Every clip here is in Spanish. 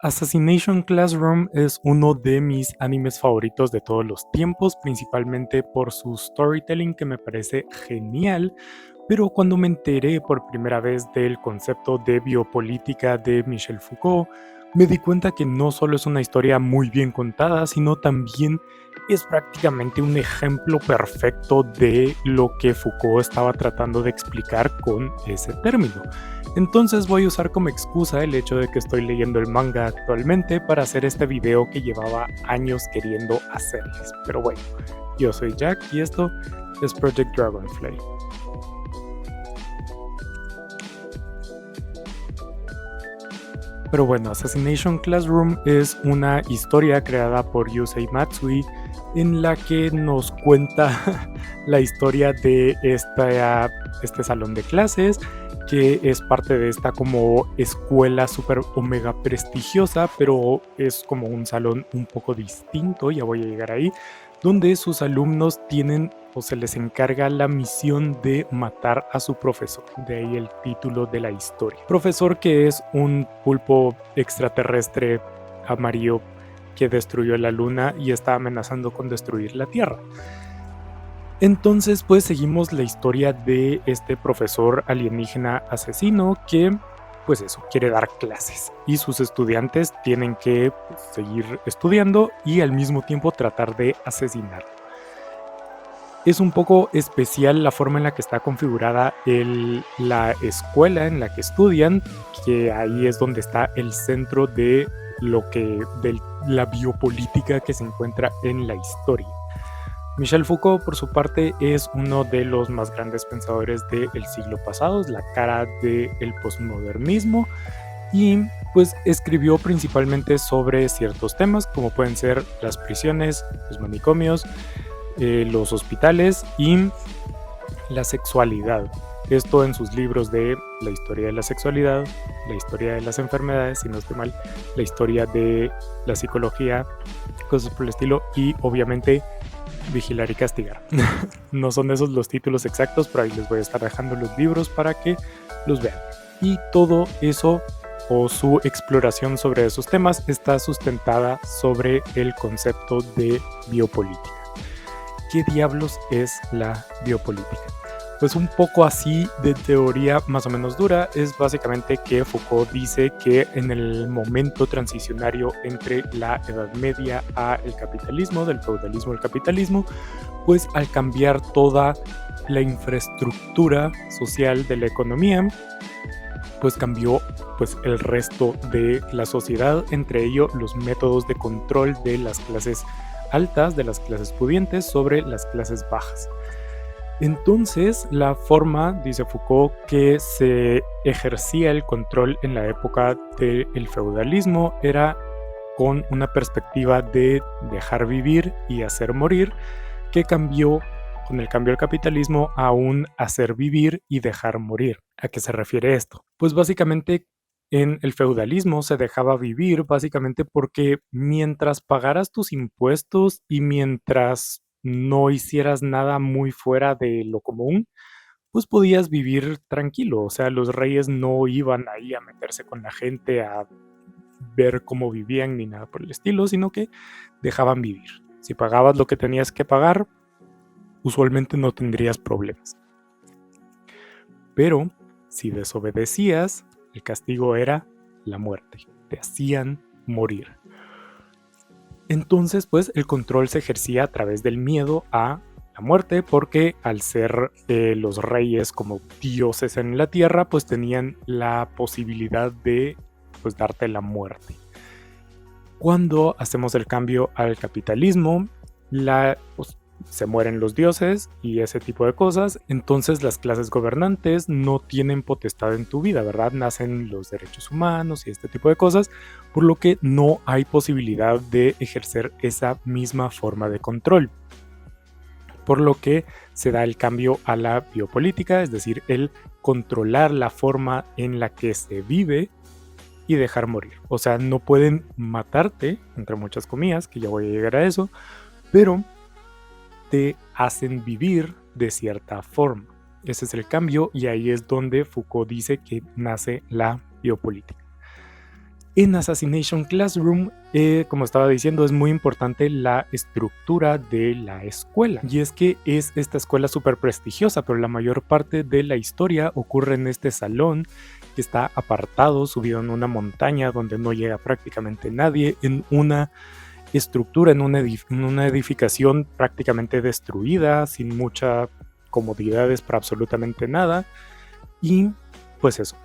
Assassination Classroom es uno de mis animes favoritos de todos los tiempos, principalmente por su storytelling que me parece genial, pero cuando me enteré por primera vez del concepto de biopolítica de Michel Foucault, me di cuenta que no solo es una historia muy bien contada, sino también es prácticamente un ejemplo perfecto de lo que Foucault estaba tratando de explicar con ese término. Entonces voy a usar como excusa el hecho de que estoy leyendo el manga actualmente para hacer este video que llevaba años queriendo hacerles. Pero bueno, yo soy Jack y esto es Project Dragonfly. Pero bueno, Assassination Classroom es una historia creada por Yusei Matsui en la que nos cuenta la historia de este salón de clases que es parte de esta como escuela super omega prestigiosa, pero es como un salón un poco distinto, ya voy a llegar ahí, donde sus alumnos tienen o se les encarga la misión de matar a su profesor, de ahí el título de la historia. Profesor que es un pulpo extraterrestre amarillo que destruyó la luna y está amenazando con destruir la Tierra. Entonces, pues seguimos la historia de este profesor alienígena asesino que, pues eso, quiere dar clases y sus estudiantes tienen que seguir estudiando y al mismo tiempo tratar de asesinarlo. Es un poco especial la forma en la que está configurada la escuela en la que estudian, que ahí es donde está el centro de la biopolítica que se encuentra en la historia. Michel Foucault, por su parte, es uno de los más grandes pensadores del siglo pasado, es la cara del posmodernismo y pues escribió principalmente sobre ciertos temas como pueden ser las prisiones, los manicomios, los hospitales y la sexualidad. Esto en sus libros de la historia de la sexualidad, la historia de las enfermedades, si no estoy mal, la historia de la psicología, cosas por el estilo y obviamente Vigilar y Castigar. No son esos los títulos exactos, pero ahí les voy a estar dejando los libros para que los vean. Y todo eso o su exploración sobre esos temas está sustentada sobre el concepto de biopolítica. ¿Qué diablos es la biopolítica? Pues un poco así de teoría más o menos dura es básicamente que Foucault dice que en el momento transicionario entre la Edad Media a el capitalismo, del feudalismo al capitalismo, pues al cambiar toda la infraestructura social de la economía, pues cambió pues el resto de la sociedad, entre ellos los métodos de control de las clases altas, de las clases pudientes sobre las clases bajas. Entonces, la forma, dice Foucault, que se ejercía el control en la época del feudalismo era con una perspectiva de dejar vivir y hacer morir, que cambió con el cambio al capitalismo a un hacer vivir y dejar morir. ¿A qué se refiere esto? Pues básicamente en el feudalismo se dejaba vivir básicamente porque mientras pagaras tus impuestos y mientras no hicieras nada muy fuera de lo común, pues podías vivir tranquilo. O sea, los reyes no iban ahí a meterse con la gente a ver cómo vivían ni nada por el estilo, sino que dejaban vivir. Si pagabas lo que tenías que pagar, usualmente no tendrías problemas. Pero si desobedecías, el castigo era la muerte. Te hacían morir. Entonces, pues el control se ejercía a través del miedo a la muerte, porque al ser los reyes como dioses en la tierra, pues tenían la posibilidad de pues darte la muerte. Cuando hacemos el cambio al capitalismo, pues, se mueren los dioses y ese tipo de cosas, entonces las clases gobernantes no tienen potestad en tu vida, ¿verdad? Nacen los derechos humanos y este tipo de cosas, por lo que no hay posibilidad de ejercer esa misma forma de control. Por lo que se da el cambio a la biopolítica, es decir, el controlar la forma en la que se vive y dejar morir. O sea, no pueden matarte, entre muchas comillas, que ya voy a llegar a eso, pero te hacen vivir de cierta forma. Ese es el cambio y ahí es donde Foucault dice que nace la biopolítica. En Assassination Classroom, como estaba diciendo, es muy importante la estructura de la escuela. Y es que es esta escuela súper prestigiosa, pero la mayor parte de la historia ocurre en este salón que está apartado, subido en una montaña donde no llega prácticamente nadie, en una estructura, en una edificación prácticamente destruida, sin muchas comodidades para absolutamente nada. Y pues eso,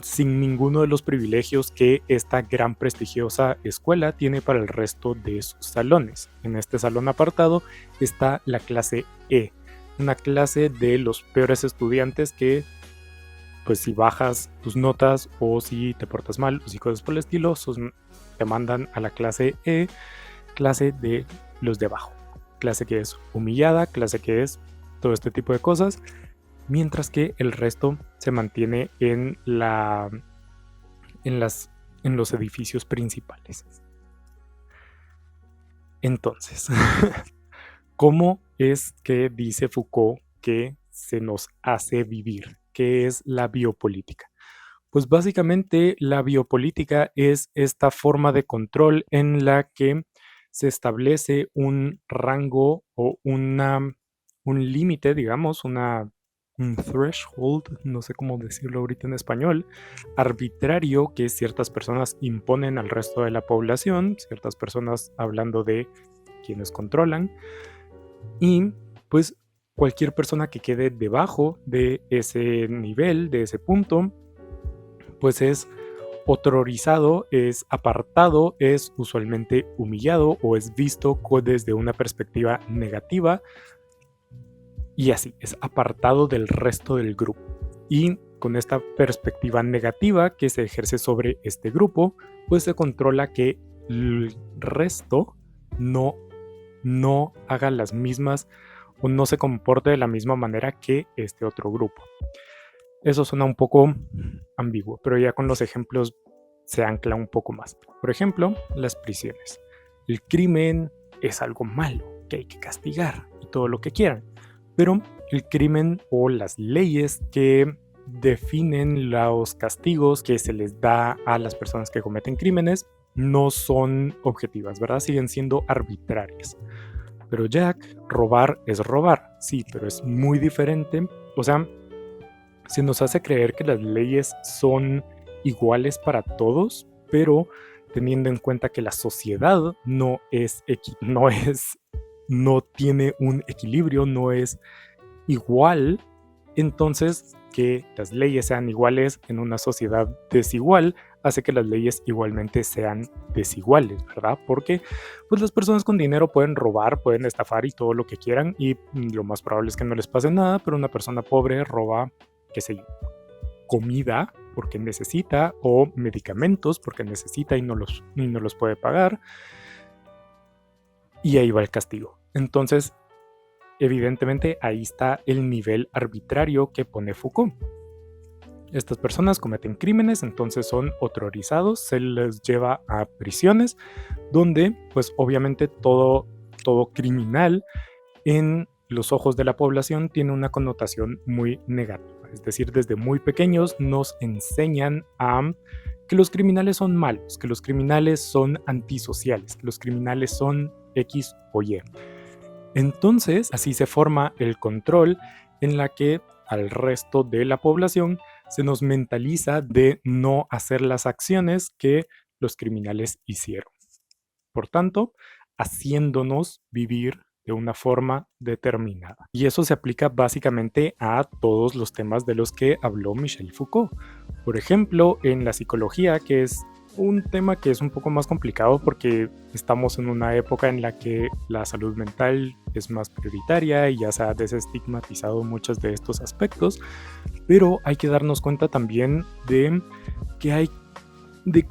sin ninguno de los privilegios que esta gran prestigiosa escuela tiene para el resto de sus salones. En este salón apartado está la clase E, una clase de los peores estudiantes que, pues si bajas tus notas o si te portas mal o si cosas por el estilo, te mandan a la clase E, clase de los de abajo, clase que es humillada, clase que es todo este tipo de cosas, mientras que el resto se mantiene en los edificios principales. Entonces, ¿cómo es que dice Foucault que se nos hace vivir? ¿Qué es la biopolítica? Pues básicamente la biopolítica es esta forma de control en la que se establece un rango o un límite, digamos, un threshold, no sé cómo decirlo ahorita en español, arbitrario que ciertas personas imponen al resto de la población, ciertas personas hablando de quienes controlan, y pues cualquier persona que quede debajo de ese nivel, de ese punto, pues es horrorizado, es apartado, es usualmente humillado o es visto desde una perspectiva negativa y así, es apartado del resto del grupo. Y con esta perspectiva negativa que se ejerce sobre este grupo, pues se controla que el resto no haga las mismas o no se comporte de la misma manera que este otro grupo. Eso suena un poco ambiguo, pero ya con los ejemplos se ancla un poco más. Por ejemplo, las prisiones. El crimen es algo malo que hay que castigar y todo lo que quieran, pero el crimen o las leyes que definen los castigos que se les da a las personas que cometen crímenes no son objetivas, ¿verdad? Siguen siendo arbitrarias. Pero Jack, robar es robar, sí, pero es muy diferente. O sea, se nos hace creer que las leyes son iguales para todos, pero teniendo en cuenta que la sociedad no tiene un equilibrio, no es igual, entonces que las leyes sean iguales en una sociedad desigual hace que las leyes igualmente sean desiguales, ¿verdad? Porque pues las personas con dinero pueden robar, pueden estafar y todo lo que quieran y lo más probable es que no les pase nada, pero una persona pobre roba, qué sé yo, comida porque necesita o medicamentos porque necesita y no los puede pagar y ahí va el castigo. Entonces, evidentemente ahí está el nivel arbitrario que pone Foucault. Estas personas cometen crímenes, entonces son horrorizados, se les lleva a prisiones, donde pues obviamente todo criminal en los ojos de la población tiene una connotación muy negativa. Es decir, desde muy pequeños nos enseñan a que los criminales son malos, que los criminales son antisociales, que los criminales son X o Y. Entonces, así se forma el control en la que al resto de la población se nos mentaliza de no hacer las acciones que los criminales hicieron. Por tanto, haciéndonos vivir de una forma determinada. Y eso se aplica básicamente a todos los temas de los que habló Michel Foucault. Por ejemplo, en la psicología, que es un tema que es un poco más complicado porque estamos en una época en la que la salud mental es más prioritaria y ya se ha desestigmatizado muchos de estos aspectos, pero hay que darnos cuenta también de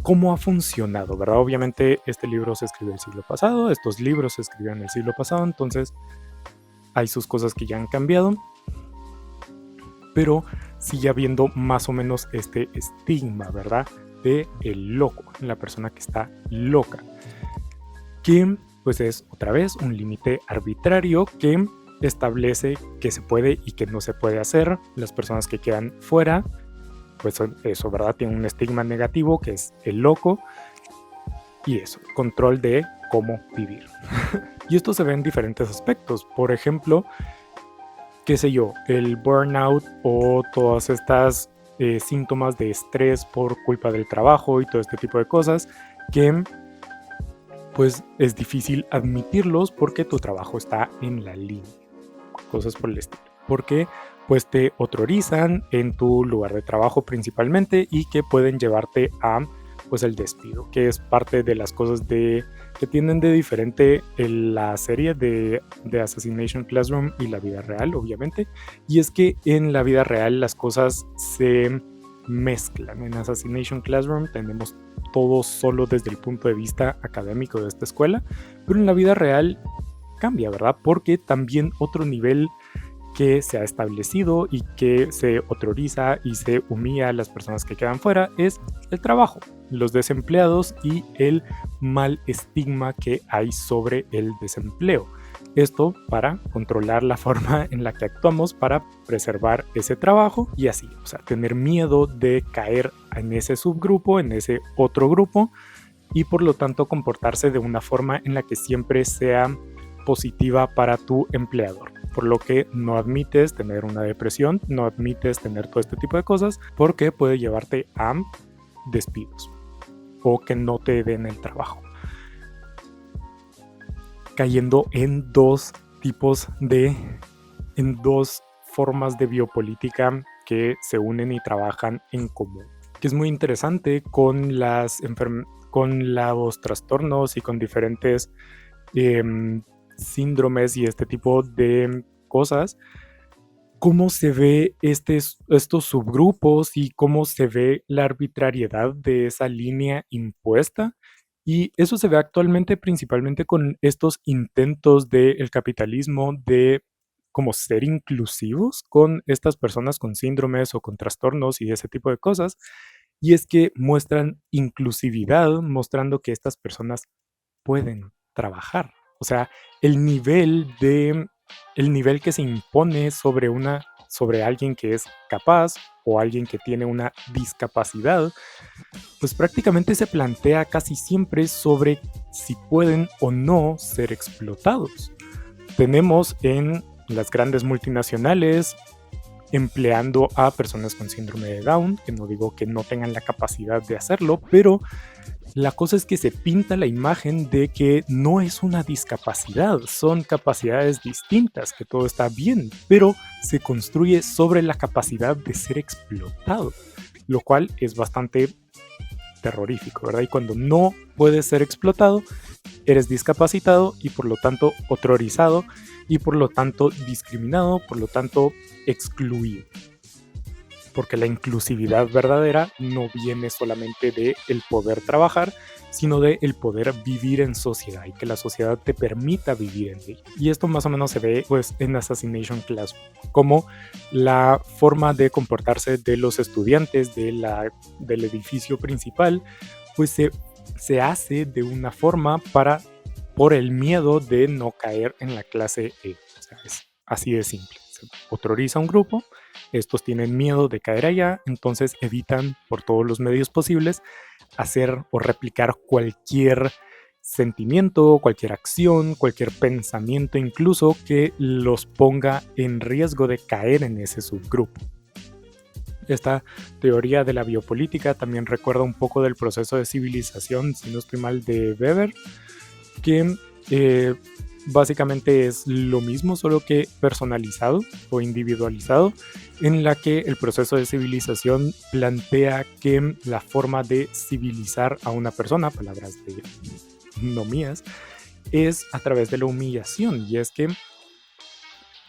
cómo ha funcionado, ¿verdad? Obviamente este libro se escribió el siglo pasado, estos libros se escribieron el siglo pasado, entonces hay sus cosas que ya han cambiado, pero sigue habiendo más o menos este estigma, ¿verdad? De el loco, la persona que está loca, que pues es otra vez un límite arbitrario que establece qué se puede y qué no se puede hacer. Las personas que quedan fuera pues eso, ¿verdad? Tiene un estigma negativo que es el loco y eso, control de cómo vivir. Y esto se ve en diferentes aspectos. Por ejemplo, qué sé yo, el burnout o todas estas síntomas de estrés por culpa del trabajo y todo este tipo de cosas que pues es difícil admitirlos porque tu trabajo está en la línea, cosas por el estilo. Porque pues te autorizan en tu lugar de trabajo principalmente y que pueden llevarte a pues el despido, que es parte de las cosas que tienen de diferente en la serie de Assassination Classroom y la vida real, obviamente, y es que en la vida real las cosas se mezclan. En Assassination Classroom tenemos todo solo desde el punto de vista académico de esta escuela, pero en la vida real cambia, ¿verdad? Porque también otro nivel que se ha establecido y que se autoriza y se humilla a las personas que quedan fuera es el trabajo, los desempleados y el mal estigma que hay sobre el desempleo. Esto para controlar la forma en la que actuamos para preservar ese trabajo y así, o sea, tener miedo de caer en ese subgrupo, en ese otro grupo y por lo tanto comportarse de una forma en la que siempre sea positiva para tu empleador, por lo que no admites tener una depresión, no admites tener todo este tipo de cosas porque puede llevarte a despidos o que no te den el trabajo, cayendo en dos formas de biopolítica que se unen y trabajan en común, que es muy interesante con los trastornos y con diferentes síndromes y este tipo de cosas, cómo se ve estos subgrupos y cómo se ve la arbitrariedad de esa línea impuesta. Y eso se ve actualmente principalmente con estos intentos del capitalismo de como ser inclusivos con estas personas con síndromes o con trastornos y ese tipo de cosas. Y es que muestran inclusividad, mostrando que estas personas pueden trabajar. O sea, el nivel que se impone sobre alguien que es capaz o alguien que tiene una discapacidad, pues prácticamente se plantea casi siempre sobre si pueden o no ser explotados. Tenemos en las grandes multinacionales empleando a personas con síndrome de Down, que no digo que no tengan la capacidad de hacerlo, pero la cosa es que se pinta la imagen de que no es una discapacidad, son capacidades distintas, que todo está bien, pero se construye sobre la capacidad de ser explotado, lo cual es bastante terrorífico, ¿verdad? Y cuando no puedes ser explotado, eres discapacitado y por lo tanto autorizado y por lo tanto discriminado, por lo tanto excluido. Porque la inclusividad verdadera no viene solamente de el poder trabajar, sino de el poder vivir en sociedad y que la sociedad te permita vivir en ella. Y esto más o menos se ve pues en Assassination Classroom, como la forma de comportarse de los estudiantes del edificio principal, pues se hace de una forma por el miedo de no caer en la clase E. O sea, es así de simple. Se autoriza un grupo, estos tienen miedo de caer allá, entonces evitan por todos los medios posibles hacer o replicar cualquier sentimiento, cualquier acción, cualquier pensamiento incluso que los ponga en riesgo de caer en ese subgrupo. Esta teoría de la biopolítica también recuerda un poco del proceso de civilización, si no estoy mal, de Weber, que básicamente es lo mismo, solo que personalizado o individualizado, en la que el proceso de civilización plantea que la forma de civilizar a una persona, palabras de no mías, es a través de la humillación. Y es que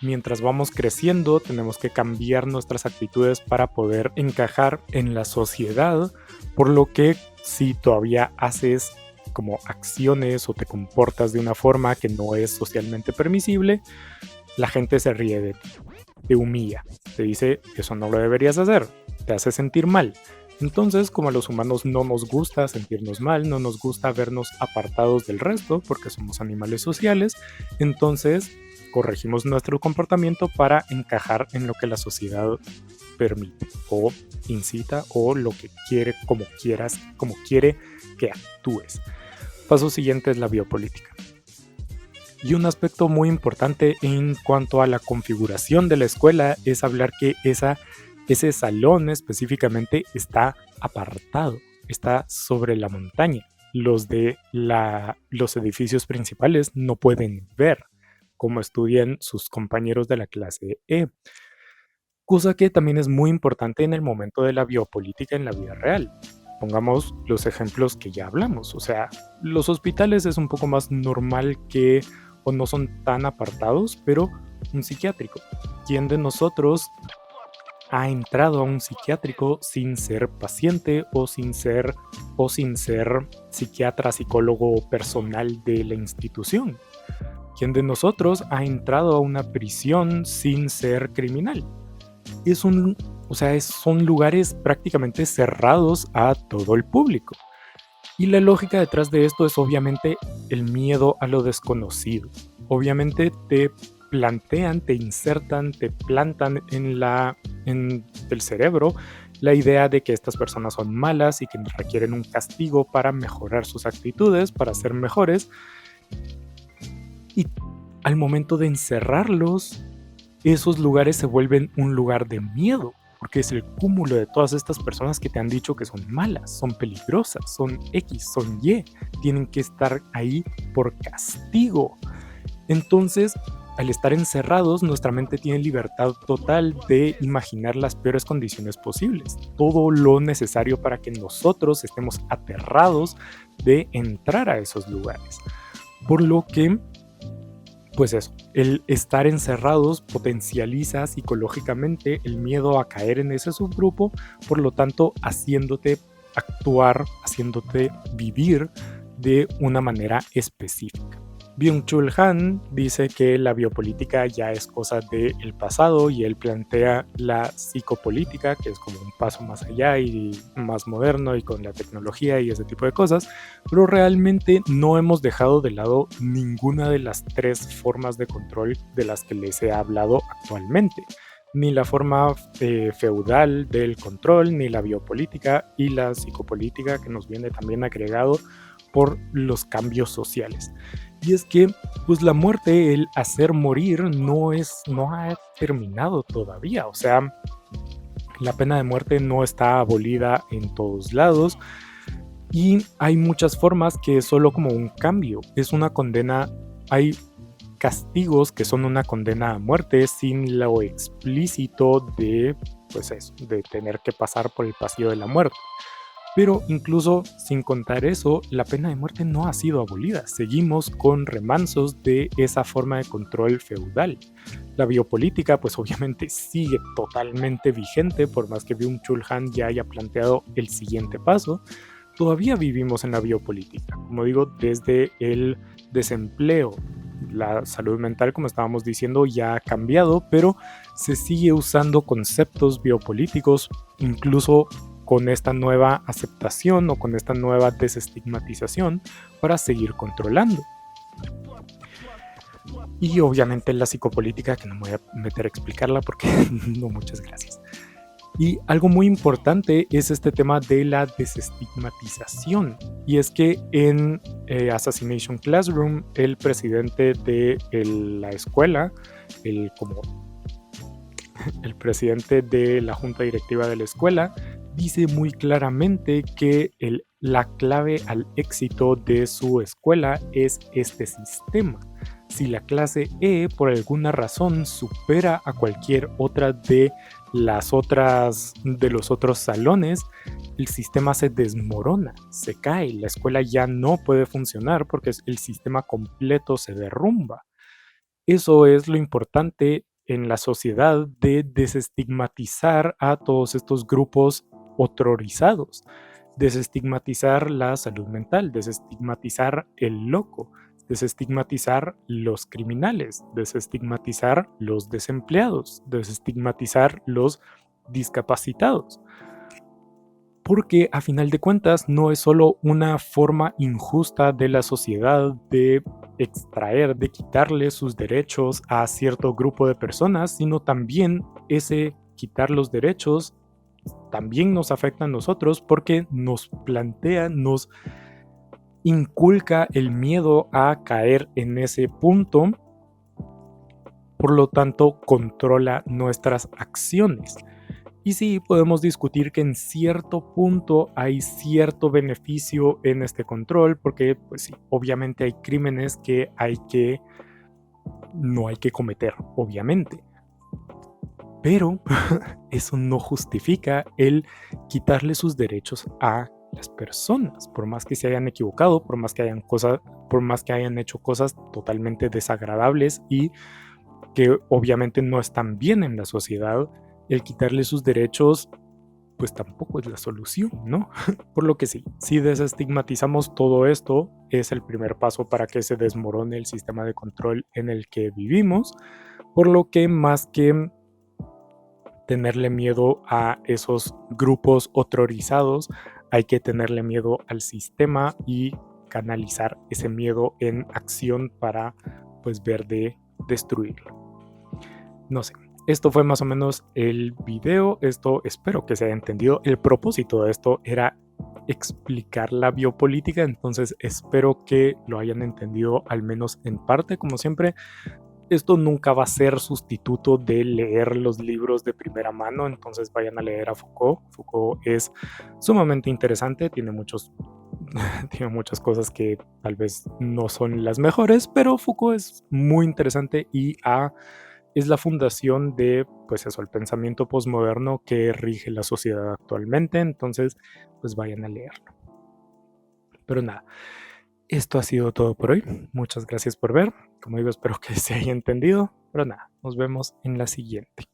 mientras vamos creciendo tenemos que cambiar nuestras actitudes para poder encajar en la sociedad, por lo que si todavía haces como acciones o te comportas de una forma que no es socialmente permisible, la gente se ríe de ti, te humilla, te dice eso no lo deberías hacer, te hace sentir mal. Entonces, como a los humanos no nos gusta sentirnos mal, no nos gusta vernos apartados del resto porque somos animales sociales, entonces corregimos nuestro comportamiento para encajar en lo que la sociedad permite o incita o lo que quiere, como quiere que actúes. Paso siguiente es la biopolítica. Y un aspecto muy importante en cuanto a la configuración de la escuela es hablar que ese salón específicamente está apartado, está sobre la montaña. Los edificios principales no pueden ver cómo estudian sus compañeros de la clase E. Cosa que también es muy importante en el momento de la biopolítica en la vida real. Pongamos los ejemplos que ya hablamos. O sea, los hospitales es un poco más normal que o no son tan apartados, pero un psiquiátrico. ¿Quién de nosotros ha entrado a un psiquiátrico sin ser paciente o sin ser psiquiatra, psicólogo personal de la institución? ¿Quién de nosotros ha entrado a una prisión sin ser criminal? Son lugares prácticamente cerrados a todo el público. Y la lógica detrás de esto es obviamente el miedo a lo desconocido. Obviamente te plantean, te insertan, te plantan en el cerebro la idea de que estas personas son malas y que requieren un castigo para mejorar sus actitudes, para ser mejores. Y al momento de encerrarlos, esos lugares se vuelven un lugar de miedo, porque es el cúmulo de todas estas personas que te han dicho que son malas, son peligrosas, son X, son Y, tienen que estar ahí por castigo. Entonces, al estar encerrados, nuestra mente tiene libertad total de imaginar las peores condiciones posibles, todo lo necesario para que nosotros estemos aterrados de entrar a esos lugares. Por lo que, pues eso, el estar encerrados potencializa psicológicamente el miedo a caer en ese subgrupo, por lo tanto haciéndote actuar, haciéndote vivir de una manera específica. Byung-Chul Han dice que la biopolítica ya es cosa del pasado y él plantea la psicopolítica, que es como un paso más allá y más moderno y con la tecnología y ese tipo de cosas, pero realmente no hemos dejado de lado ninguna de las tres formas de control de las que les he hablado actualmente. Ni la forma feudal del control, ni la biopolítica y la psicopolítica que nos viene también agregado por los cambios sociales. Y es que pues la muerte, el hacer morir, no ha terminado todavía. O sea, la pena de muerte no está abolida en todos lados y hay muchas formas que es solo como un cambio. Es una condena, hay castigos que son una condena a muerte sin lo explícito de, pues eso, de tener que pasar por el pasillo de la muerte. Pero incluso sin contar eso, la pena de muerte no ha sido abolida. Seguimos con remansos de esa forma de control feudal. La biopolítica, pues obviamente sigue totalmente vigente, por más que Byung-Chul Han ya haya planteado el siguiente paso. Todavía vivimos en la biopolítica, como digo, desde el desempleo. La salud mental, como estábamos diciendo, ya ha cambiado, pero se sigue usando conceptos biopolíticos, incluso con esta nueva aceptación o con esta nueva desestigmatización para seguir controlando. Y obviamente la psicopolítica, que no me voy a meter a explicarla porque no, muchas gracias. Y algo muy importante es este tema de la desestigmatización. Y es que en Assassination Classroom, el presidente de la escuela, el presidente de la junta directiva de la escuela, dice muy claramente que la clave al éxito de su escuela es este sistema. Si la clase E por alguna razón supera a cualquier otra de los otros salones, el sistema se desmorona, se cae, la escuela ya no puede funcionar porque el sistema completo se derrumba. Eso es lo importante en la sociedad, de desestigmatizar a todos estos grupos otrorizados, desestigmatizar la salud mental, desestigmatizar el loco, desestigmatizar los criminales, desestigmatizar los desempleados, desestigmatizar los discapacitados. Porque a final de cuentas no es solo una forma injusta de la sociedad de extraer, de quitarle sus derechos a cierto grupo de personas, sino también ese quitar los derechos también nos afecta a nosotros porque nos plantea, nos inculca el miedo a caer en ese punto, por lo tanto controla nuestras acciones. Y sí, podemos discutir que en cierto punto hay cierto beneficio en este control, porque pues sí, obviamente hay crímenes que no hay que cometer, obviamente. Pero eso no justifica el quitarle sus derechos a las personas, por más que se hayan equivocado, por más que hayan hecho cosas totalmente desagradables y que obviamente no están bien en la sociedad. El quitarle sus derechos pues tampoco es la solución, ¿no? Por lo que sí, si desestigmatizamos todo esto, es el primer paso para que se desmorone el sistema de control en el que vivimos, por lo que más que tenerle miedo a esos grupos autorizados, hay que tenerle miedo al sistema y canalizar ese miedo en acción para pues ver de destruirlo. No sé, esto fue más o menos el video. Esto espero que se haya entendido. El propósito de esto era explicar la biopolítica, entonces espero que lo hayan entendido al menos en parte. Como siempre, esto nunca va a ser sustituto de leer los libros de primera mano, entonces vayan a leer a Foucault. Foucault es sumamente interesante, tiene muchas cosas que tal vez no son las mejores, pero Foucault es muy interesante y es la fundación de, pues eso, el pensamiento posmoderno que rige la sociedad actualmente, entonces pues vayan a leerlo. Pero nada, esto ha sido todo por hoy. Muchas gracias por ver. Como digo, espero que se haya entendido. Pero nada, nos vemos en la siguiente.